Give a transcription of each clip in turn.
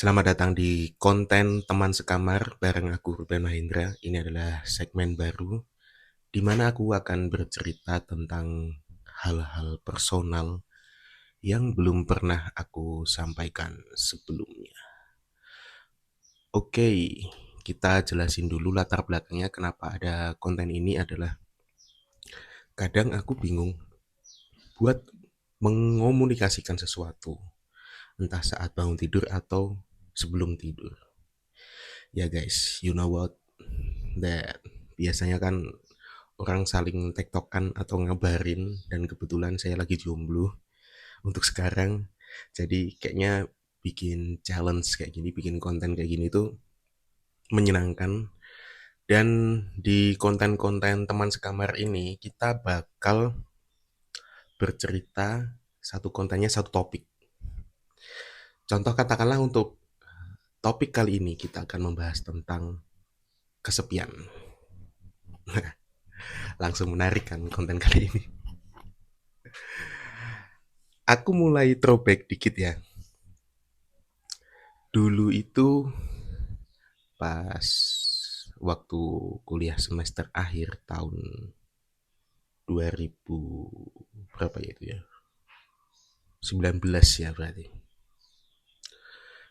Selamat datang di konten teman sekamar bareng aku Ruben Mahendra. Ini adalah segmen baru di mana aku akan bercerita tentang hal-hal personal yang belum pernah aku sampaikan sebelumnya. Oke, kita jelasin dulu latar belakangnya kenapa ada konten ini adalah kadang aku bingung buat mengomunikasikan sesuatu, entah saat bangun tidur atau sebelum tidur. Ya guys, you know what? That biasanya kan orang saling tektokan atau ngabarin dan kebetulan saya lagi jomblo untuk sekarang. Jadi kayaknya bikin challenge kayak gini, bikin konten kayak gini tuh menyenangkan. Dan di konten-konten teman sekamar ini kita bakal bercerita satu kontennya satu topik. Contoh katakanlah untuk topik kali ini kita akan membahas tentang kesepian. Langsung menarik kan konten kali ini. Aku mulai throwback dikit ya. Dulu itu pas waktu kuliah semester akhir tahun 2000 berapa ya itu ya? 19 ya berarti.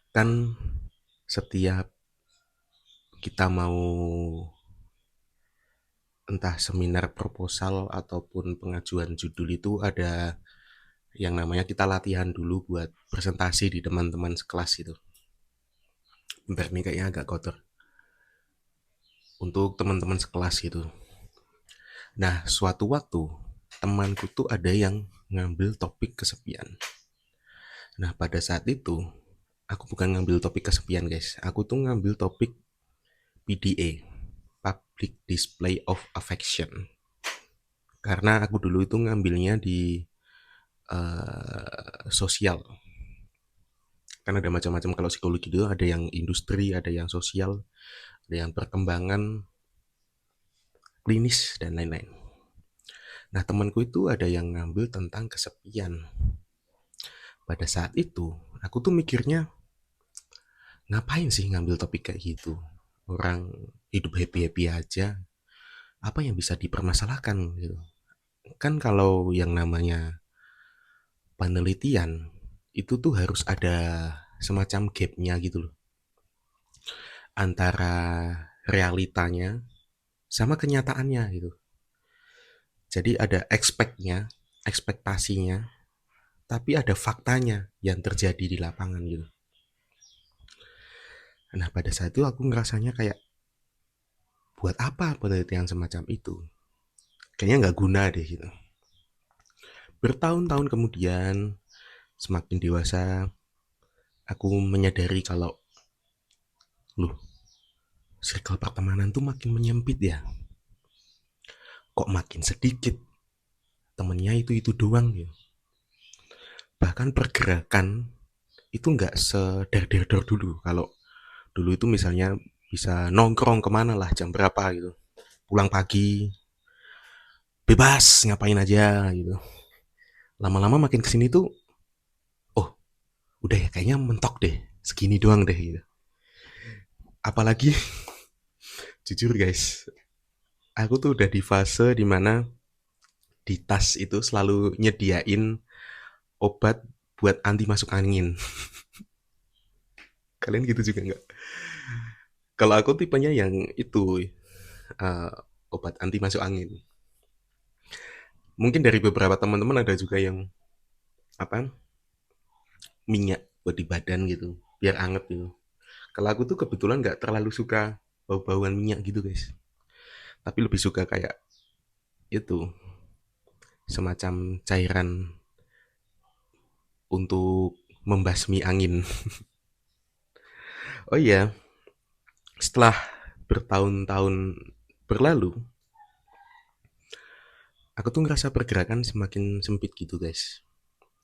Kan setiap kita mau entah seminar proposal ataupun pengajuan judul itu ada yang namanya kita latihan dulu buat presentasi di teman-teman sekelas itu. Bentar nih kayaknya agak kotor. Untuk teman-teman sekelas gitu. Nah, suatu waktu temanku tuh ada yang ngambil topik kesepian. Nah, pada saat itu aku bukan ngambil topik kesepian, guys. Aku tuh ngambil topik PDA, Public Display of Affection. Karena aku dulu itu ngambilnya di sosial. Kan ada macam-macam kalau psikologi itu ada yang industri, ada yang sosial, ada yang perkembangan klinis dan lain-lain. Nah, temanku itu ada yang ngambil tentang kesepian. Pada saat itu, aku tuh mikirnya, ngapain sih ngambil topik kayak gitu? Orang hidup happy-happy aja, apa yang bisa dipermasalahkan gitu. Kan kalau yang namanya penelitian, itu tuh harus ada semacam gapnya gitu loh. Antara realitanya sama kenyataannya gitu. Jadi ada ekspektasinya, tapi ada faktanya yang terjadi di lapangan gitu. Nah, pada saat itu aku ngerasanya kayak, buat apa penelitian semacam itu? Kayaknya nggak guna deh gitu. Bertahun-tahun kemudian, semakin dewasa, aku menyadari kalau, loh, circle pertemanan tuh makin menyempit ya. Kok makin sedikit temennya itu doang gitu. Bahkan pergerakan itu nggak seder-der dulu. Kalau dulu itu misalnya bisa nongkrong kemana lah jam berapa gitu. Pulang pagi, bebas ngapain aja gitu. Lama-lama makin kesini tuh, oh udah ya kayaknya mentok deh, segini doang deh gitu. Apalagi jujur guys, aku tuh udah di fase dimana di tas itu selalu nyediain obat buat anti masuk angin. Kalian gitu juga nggak? Kalau aku tipenya yang itu uh, obat anti masuk angin. Mungkin dari beberapa teman-teman ada juga yang apa minyak buat di badan gitu, biar anget gitu. Kalau aku tuh kebetulan nggak terlalu suka bau-bauan minyak gitu guys, tapi lebih suka kayak itu semacam cairan untuk membasmi angin. Oh iya, setelah bertahun-tahun berlalu, aku tuh ngerasa pergerakan semakin sempit gitu guys.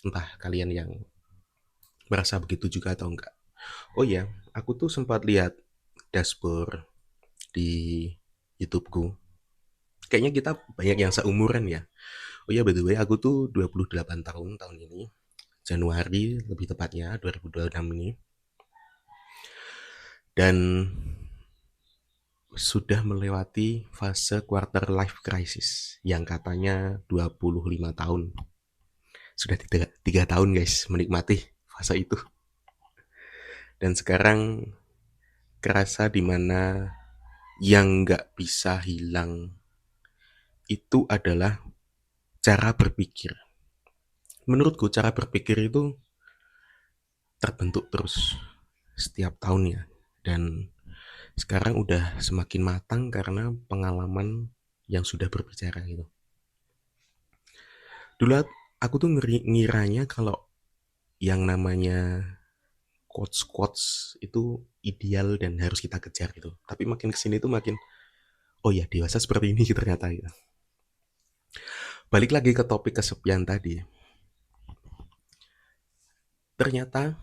Entah kalian yang merasa begitu juga atau enggak. Oh iya, aku tuh sempat lihat dashboard di YouTubeku. Kayaknya kita banyak yang seumuran ya. Oh iya, by the way, aku tuh 28 tahun tahun ini. Januari lebih tepatnya 2026 ini. dan sudah melewati fase quarter life crisis yang katanya 25 tahun. Sudah 3 tahun guys menikmati fase itu. Dan sekarang kerasa dimana yang nggak bisa hilang itu adalah cara berpikir. Menurutku cara berpikir itu terbentuk terus setiap tahunnya. Dan sekarang udah semakin matang karena pengalaman yang sudah berbicara gitu. Dulu aku tuh ngiranya kalau yang namanya quotes-quotes itu ideal dan harus kita kejar gitu. Tapi makin kesini tuh makin, oh ya dewasa seperti ini ternyata gitu. Balik lagi ke topik kesepian tadi. Ternyata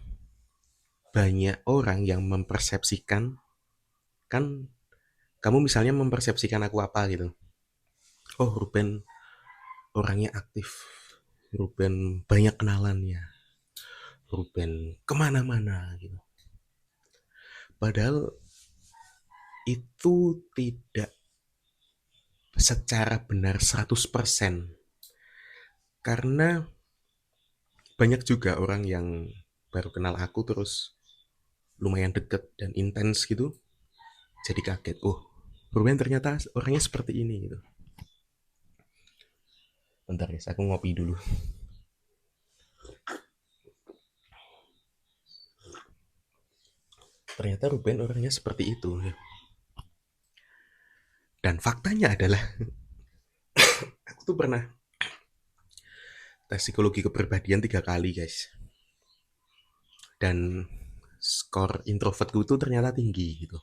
banyak orang yang mempersepsikan, kan kamu misalnya mempersepsikan aku apa gitu. Oh Ruben orangnya aktif, Ruben banyak kenalannya, Ruben kemana-mana gitu. Padahal itu tidak secara benar 100%. Karena banyak juga orang yang baru kenal aku terus lumayan deket dan intens gitu. Jadi kaget, oh Ruben ternyata orangnya seperti ini gitu. Bentar guys, aku ngopi dulu. Ternyata Ruben orangnya seperti itu. Dan faktanya adalah aku tuh pernah tes psikologi kepribadian 3 kali guys. Dan skor introvertku itu ternyata tinggi gitu.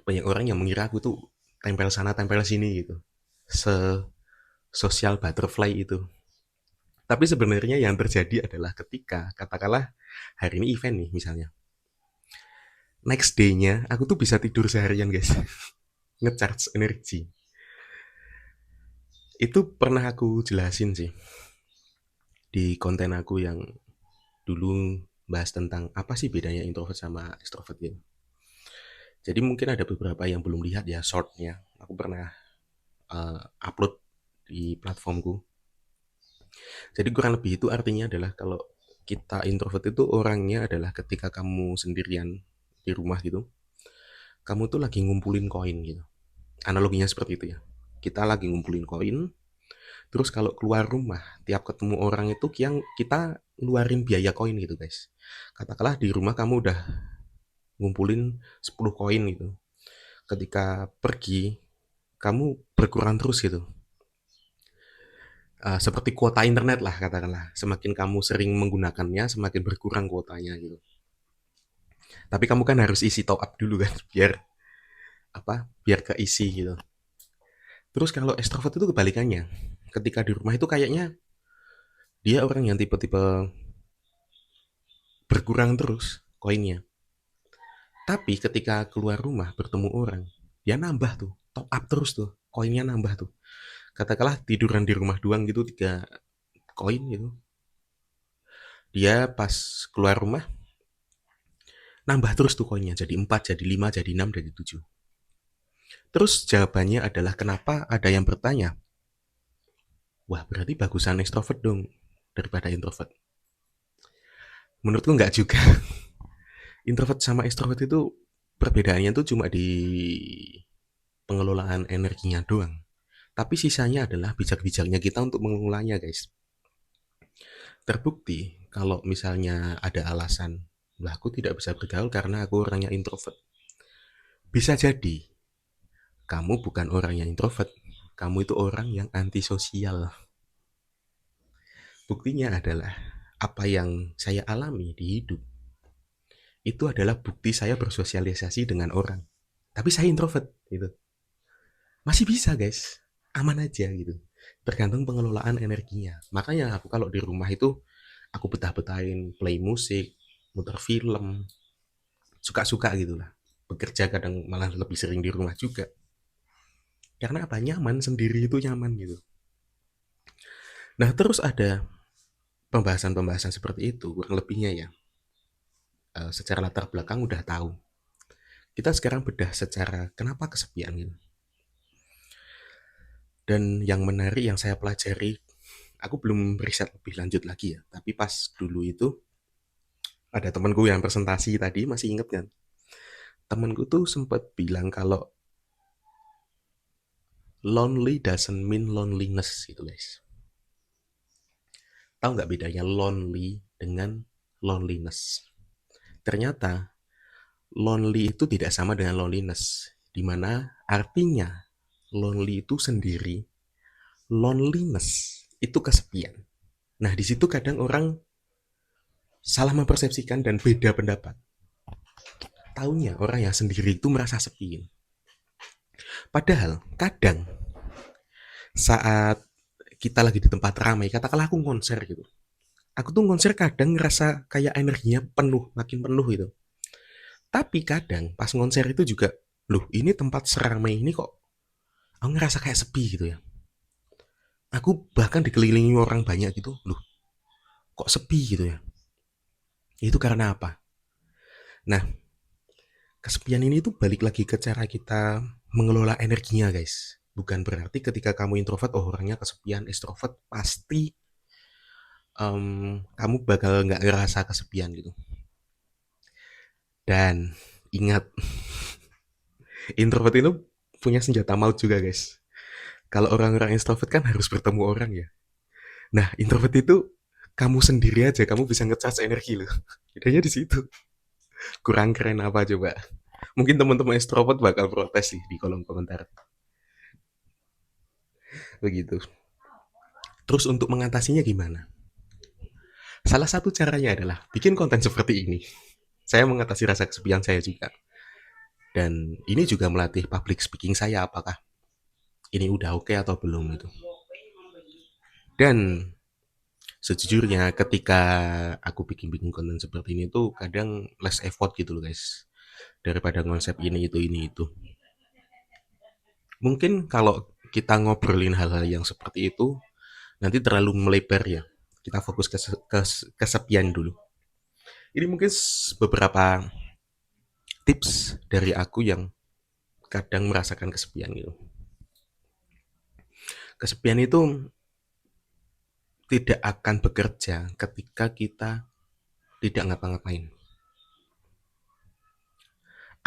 Banyak orang yang mengira aku tuh tempel sana tempel sini gitu. Se social butterfly itu. Tapi sebenarnya yang terjadi adalah ketika katakanlah hari ini event nih misalnya. Next day-nya aku tuh bisa tidur seharian guys. Ngecharge energi. Itu pernah aku jelasin sih di konten aku yang dulu bahas tentang apa sih bedanya introvert sama extrovert gitu. Jadi mungkin ada beberapa yang belum lihat ya shortnya. Aku pernah upload di platformku. Jadi kurang lebih itu artinya adalah kalau kita introvert itu orangnya adalah ketika kamu sendirian di rumah gitu, kamu tuh lagi ngumpulin koin gitu. Analoginya seperti itu ya. Kita lagi ngumpulin koin, terus kalau keluar rumah, tiap ketemu orang itu yang kita ngeluarin biaya koin gitu guys. Katakanlah di rumah kamu udah ngumpulin 10 koin gitu. Ketika pergi, kamu berkurang terus gitu. Seperti kuota internet lah katakanlah. Semakin kamu sering menggunakannya, semakin berkurang kuotanya gitu. Tapi kamu kan harus isi top up dulu kan biar biar keisi gitu. Terus kalau extrovert itu kebalikannya. Ketika di rumah itu kayaknya dia orang yang tipe-tipe berkurang terus koinnya. Tapi ketika keluar rumah bertemu orang, dia nambah tuh, top up terus tuh, koinnya nambah tuh. Katakanlah tiduran di rumah doang gitu 3 koin gitu. Dia pas keluar rumah nambah terus tuh koinnya jadi 4, jadi 5, jadi 6, jadi 7. Terus jawabannya adalah kenapa ada yang bertanya, wah berarti bagusan extrovert dong daripada introvert. Menurutku nggak juga. Introvert sama extrovert itu perbedaannya tuh cuma di pengelolaan energinya doang. Tapi sisanya adalah bijak-bijaknya kita untuk mengolahnya guys. Terbukti kalau misalnya ada alasan, lah aku tidak bisa bergaul karena aku orangnya introvert. Bisa jadi kamu bukan orang yang introvert, kamu itu orang yang antisosial. Buktinya adalah apa yang saya alami di hidup itu adalah bukti saya bersosialisasi dengan orang. Tapi saya introvert gitu. Masih bisa guys, aman aja gitu. Tergantung pengelolaan energinya. Makanya aku kalau di rumah itu aku betah-betahin play musik, muter film, suka-suka gitulah. Bekerja kadang malah lebih sering di rumah juga. Karena apa? Nyaman sendiri itu nyaman gitu. Nah terus ada pembahasan-pembahasan seperti itu kurang lebihnya ya. Secara latar belakang udah tahu. Kita sekarang bedah secara kenapa kesepian gitu. Dan yang menarik yang saya pelajari, aku belum riset lebih lanjut lagi ya, tapi pas dulu itu ada temanku yang presentasi tadi, masih inget kan? Temanku tuh sempat bilang kalau lonely doesn't mean loneliness gitu guys. Tahu nggak bedanya lonely dengan loneliness? Ternyata lonely itu tidak sama dengan loneliness, di mana artinya lonely itu sendiri, loneliness itu kesepian. Nah, di situ kadang orang salah mempersepsikan dan beda pendapat. Taunya orang yang sendiri itu merasa sepi. Padahal kadang saat kita lagi di tempat ramai, katakanlah aku konser gitu. Aku tuh konser kadang ngerasa kayak energinya penuh, makin penuh gitu. Tapi kadang pas konser itu juga, loh ini tempat seramai ini kok aku ngerasa kayak sepi gitu ya. Aku bahkan dikelilingi orang banyak gitu, loh kok sepi gitu ya. Itu karena apa? Nah, kesepian ini tuh balik lagi ke cara kita mengelola energinya guys. Bukan berarti ketika kamu introvert, oh orangnya kesepian, extrovert pasti kamu bakal nggak ngerasa kesepian gitu. Dan ingat, introvert itu punya senjata maut juga guys. Kalau orang-orang extrovert kan harus bertemu orang ya. Nah, introvert itu kamu sendiri aja, kamu bisa ngecas energi loh. Bedanya di situ. Kurang keren apa coba? Mungkin teman-teman extrovert bakal protes sih di kolom komentar. Begitu. Terus untuk mengatasinya gimana? Salah satu caranya adalah bikin konten seperti ini. Saya mengatasi rasa kesepian saya juga. Dan ini juga melatih public speaking saya apakah ini udah oke atau belum itu. Dan sejujurnya ketika aku bikin-bikin konten seperti ini tuh kadang less effort gitu loh guys. Daripada konsep ini itu. Mungkin kalau kita ngobrolin hal-hal yang seperti itu nanti terlalu melebar ya. Kita fokus ke kesepian dulu. Ini mungkin beberapa tips dari aku yang kadang merasakan kesepian gitu. Kesepian itu tidak akan bekerja ketika kita tidak ngapa-ngapain.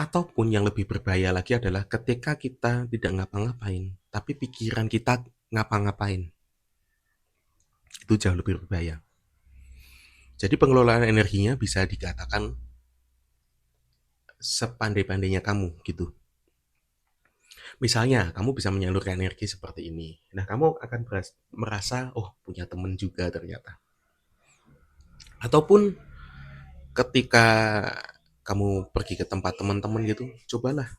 Ataupun yang lebih berbahaya lagi adalah ketika kita tidak ngapa-ngapain, tapi pikiran kita ngapa-ngapain. Itu jauh lebih berbahaya. Jadi pengelolaan energinya bisa dikatakan sepandai-pandainya kamu gitu. Misalnya, kamu bisa menyalurkan energi seperti ini. Nah, kamu akan merasa, oh punya temen juga ternyata. Ataupun ketika kamu pergi ke tempat teman-teman gitu, cobalah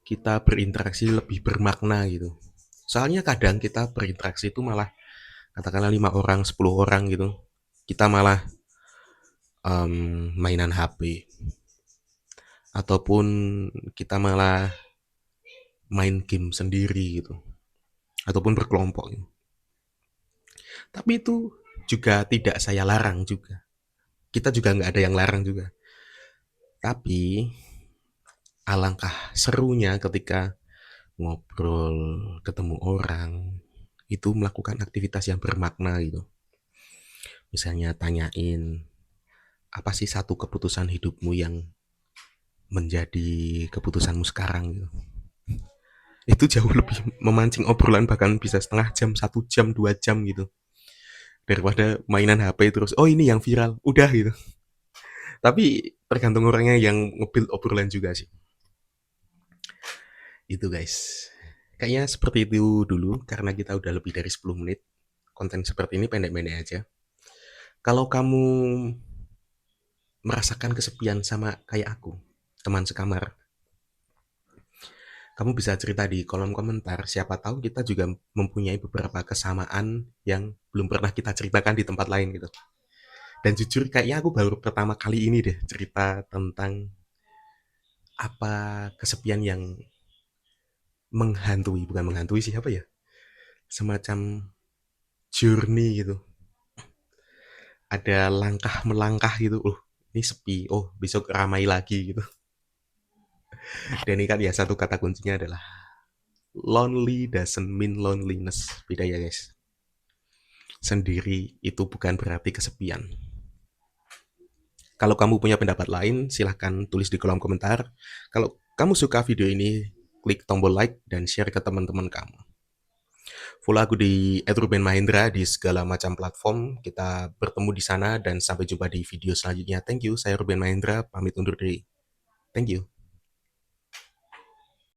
kita berinteraksi lebih bermakna gitu. Soalnya kadang kita berinteraksi itu malah katakanlah 5 orang, 10 orang gitu. Kita malah mainan HP ataupun kita malah main game sendiri gitu ataupun berkelompok gitu. Tapi itu juga tidak saya larang juga. Kita juga nggak ada yang larang juga. Tapi alangkah serunya ketika ngobrol, ketemu orang, itu melakukan aktivitas yang bermakna gitu. Misalnya tanyain, apa sih satu keputusan hidupmu yang menjadi keputusanmu sekarang gitu. Itu jauh lebih memancing obrolan bahkan bisa setengah jam, 1 jam, 2 jam gitu. Daripada mainan HP terus, oh ini yang viral, udah gitu. Tapi tergantung orangnya yang nge-build obrolan juga sih. Itu guys. Kayaknya seperti itu dulu karena kita udah lebih dari 10 menit. Konten seperti ini pendek-pendek aja. Kalau kamu merasakan kesepian sama kayak aku, teman sekamar, kamu bisa cerita di kolom komentar. Siapa tahu kita juga mempunyai beberapa kesamaan yang belum pernah kita ceritakan di tempat lain gitu. Dan jujur kayaknya aku baru pertama kali ini deh cerita tentang apa kesepian yang menghantui, bukan menghantui sih apa ya? Semacam journey gitu. Ada langkah melangkah gitu. Ini sepi. Oh, besok ramai lagi gitu. Dan ini kan ya satu kata kuncinya adalah lonely doesn't mean loneliness. Beda ya guys. Sendiri itu bukan berarti kesepian. Kalau kamu punya pendapat lain, silahkan tulis di kolom komentar. Kalau kamu suka video ini, klik tombol like dan share ke teman-teman kamu. Follow aku di @rubenmahendra di segala macam platform. Kita bertemu di sana dan sampai jumpa di video selanjutnya. Thank you, saya Ruben Mahendra, pamit undur diri. Thank you.